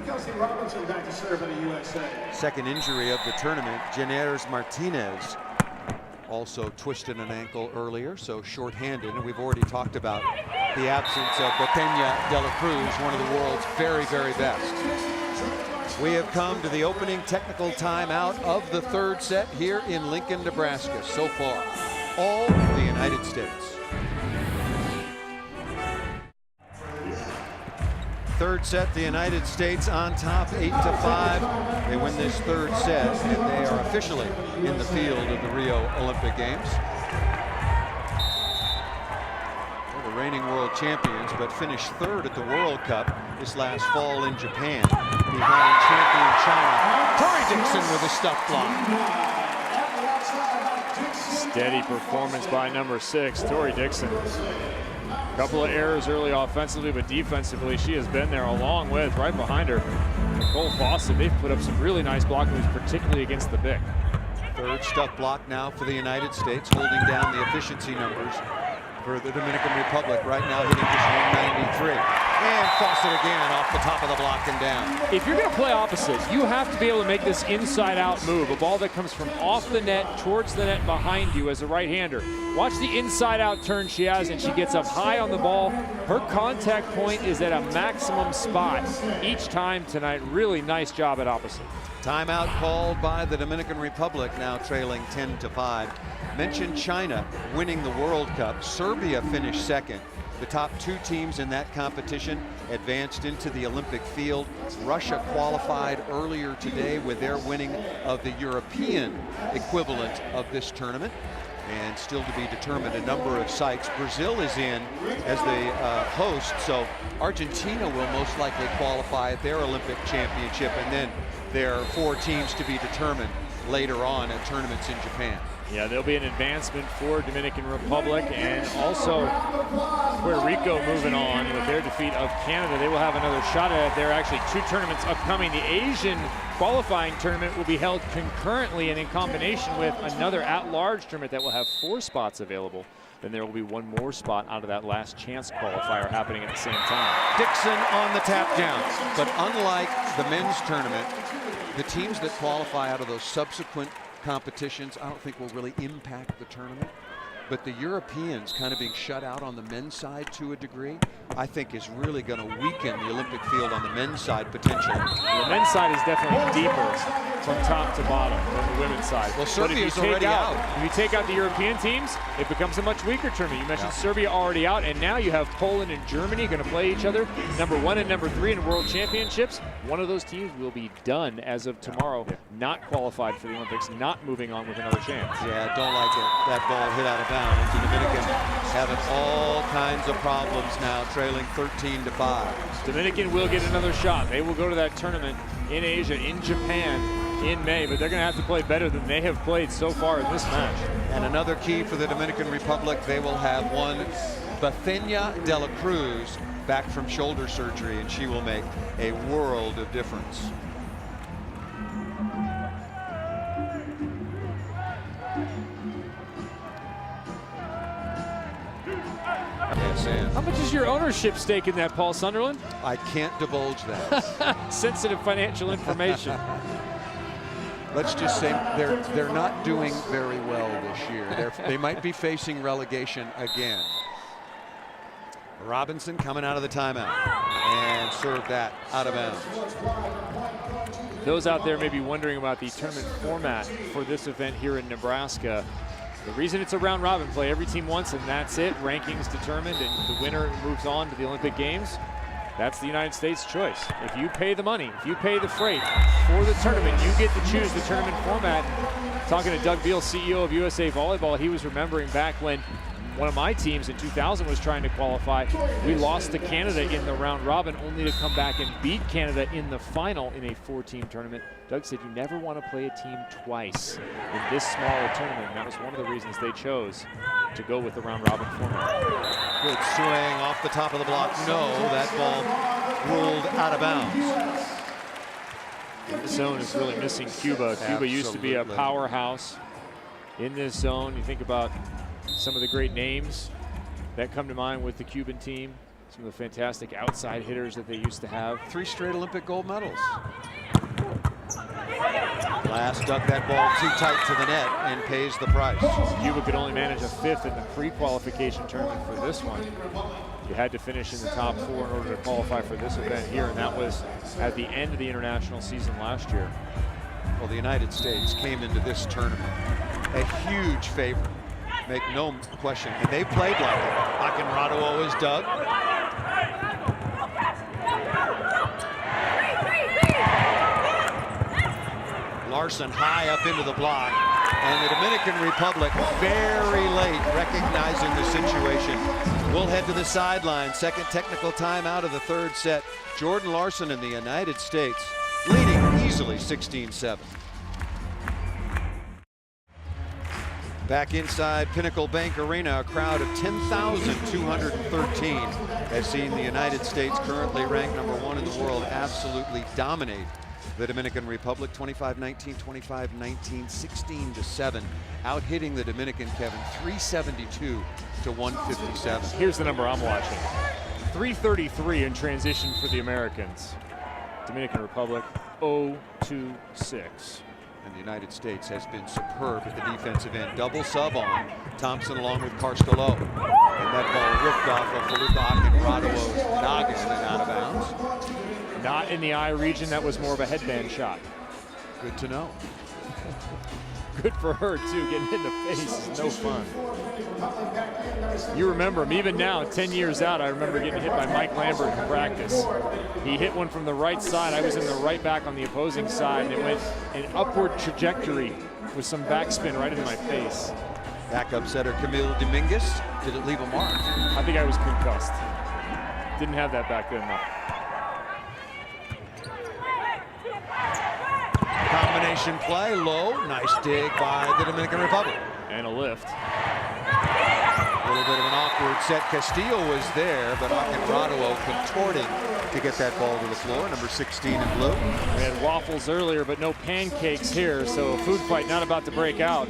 Robinson back to serve in the USA. Second injury of the tournament. Jeners Martinez also twisted an ankle earlier, so shorthanded. And we've already talked about the absence of Botella de la Cruz, one of the world's very, very best. We have come to the opening technical timeout of the third set here in Lincoln, Nebraska. So far, all the United States. Third set, the United States on top, 8-5. They win this third set, and they are officially in the field of the Rio Olympic Games. They're the reigning world champions, but finished third at the World Cup this last fall in Japan, behind champion China. Tori Dixon with a stuff block. Steady performance by number 6, Tori Dixon. Couple of errors early offensively, but defensively she has been there, along with right behind her Nicole Fawcett. They've put up some really nice block moves, particularly against the Bic. Third stuff block now for the United States, holding down the efficiency numbers for the Dominican Republic. Right now hitting just 193. And Fawcett again off the top of the block and down. If you're going to play opposite, you have to be able to make this inside-out move, a ball that comes from off the net towards the net behind you as a right-hander. Watch the inside-out turn she has, and she gets up high on the ball. Her contact point is at a maximum spot each time tonight. Really nice job at opposite. Timeout called by the Dominican Republic, now trailing 10-5. Mentioned China winning the World Cup. Serbia finished second. The top 2 teams in that competition advanced into the Olympic field. Russia qualified earlier today with their winning of the European equivalent of this tournament. And still to be determined a number of sites. Brazil is in as the host, so Argentina will most likely qualify at their Olympic championship, and then there are 4 teams to be determined later on at tournaments in Japan. Yeah, there'll be an advancement for Dominican Republic, and also Puerto Rico moving on with their defeat of Canada. They will have another shot at it. There are actually 2 tournaments upcoming. The Asian qualifying tournament will be held concurrently and in combination with another at-large tournament that will have 4 spots available. Then there will be 1 more spot out of that last chance qualifier happening at the same time. Dixon on the tap down, but unlike the men's tournament, the teams that qualify out of those subsequent competitions I don't think will really impact the tournament, but the Europeans kind of being shut out on the men's side to a degree, I think is really going to weaken the Olympic field on the men's side potentially. The men's side is definitely deeper from top to bottom than the women's side. Well, Serbia's already out. If you take out the European teams, it becomes a much weaker tournament. You mentioned Serbia already out, and now you have Poland and Germany going to play each other, number 1 and number 3 in world championships. One of those teams will be done as of tomorrow, not qualified for the Olympics, not moving on with another chance. Yeah, don't like it. That ball hit out of bounds. The Dominican having all kinds of problems now, trailing 13-5. Dominican will get another shot. They will go to that tournament in Asia, in Japan, in May, but they're going to have to play better than they have played so far in this match. And another key for the Dominican Republic, they will have one Botella de la Cruz back from shoulder surgery, and she will make a world of difference. How much is your ownership stake in that, Paul Sunderland? I can't divulge that. Sensitive financial information. Let's just say they're not doing very well this year. They might be facing relegation again. Robinson coming out of the timeout and served that out of bounds. Those out there may be wondering about the tournament format for this event here in Nebraska. The reason it's a round robin play, every team once, and that's it. Rankings determined, and the winner moves on to the Olympic Games. That's the United States' choice. If you pay the money, if you pay the freight for the tournament, you get to choose the tournament format. Talking to Doug Beal, CEO of USA Volleyball, he was remembering back when one of my teams in 2000 was trying to qualify. We lost to Canada in the round robin, only to come back and beat Canada in the final in a 4-team tournament. Doug said you never want to play a team twice in this smaller tournament. That was one of the reasons they chose to go with the round robin format. Good swing off the top of the block. No, that ball ruled out of bounds. This zone is really missing Cuba. Cuba used to be a powerhouse in this zone. You think about some of the great names that come to mind with the Cuban team. Some of the fantastic outside hitters that they used to have. 3 straight Olympic gold medals. Glass dug that ball too tight to the net and pays the price. Cuba could only manage a 5th in the pre-qualification tournament for this one. You had to finish in the top 4 in order to qualify for this event here, and that was at the end of the international season last year. Well, the United States came into this tournament a huge favorite, make no question, and they played like it. Akinrado is dug. Larson high up into the block, and the Dominican Republic very late recognizing the situation. We'll head to the sideline. Second technical timeout of the 3rd set. Jordan Larson and the United States leading easily 16-7. Back inside Pinnacle Bank Arena, a crowd of 10,213 has seen the United States, currently ranked #1 in the world, absolutely dominate the Dominican Republic. 25-19, 25-19, 16-7, out hitting the Dominican, Kevin, 372 to 157. Here's the number I'm watching. 333 in transition for the Americans. Dominican Republic 0-2-6. And the United States has been superb at the defensive end. Double sub on Thompson along with Carstolo. And that ball ripped off of Felipe Akinrado's noggin and out of bounds. Not in the eye region. That was more of a headband shot. Good to know. Good for her, too. Getting hit in the face is no fun. You remember him. Even now, 10 years out, I remember getting hit by Mike Lambert in practice. He hit one from the right side. I was in the right back on the opposing side, and it went an upward trajectory with some backspin right into my face. Backup setter Camille Dominguez. Did it leave a mark? I think I was concussed. Didn't have that back then, though. Combination play, low, nice dig by the Dominican Republic. And a lift. A little bit of an awkward set. Castillo was there, but Akinrado contorting to get that ball to the floor. Number 16 in blue. We had waffles earlier, but no pancakes here, so a food fight not about to break out.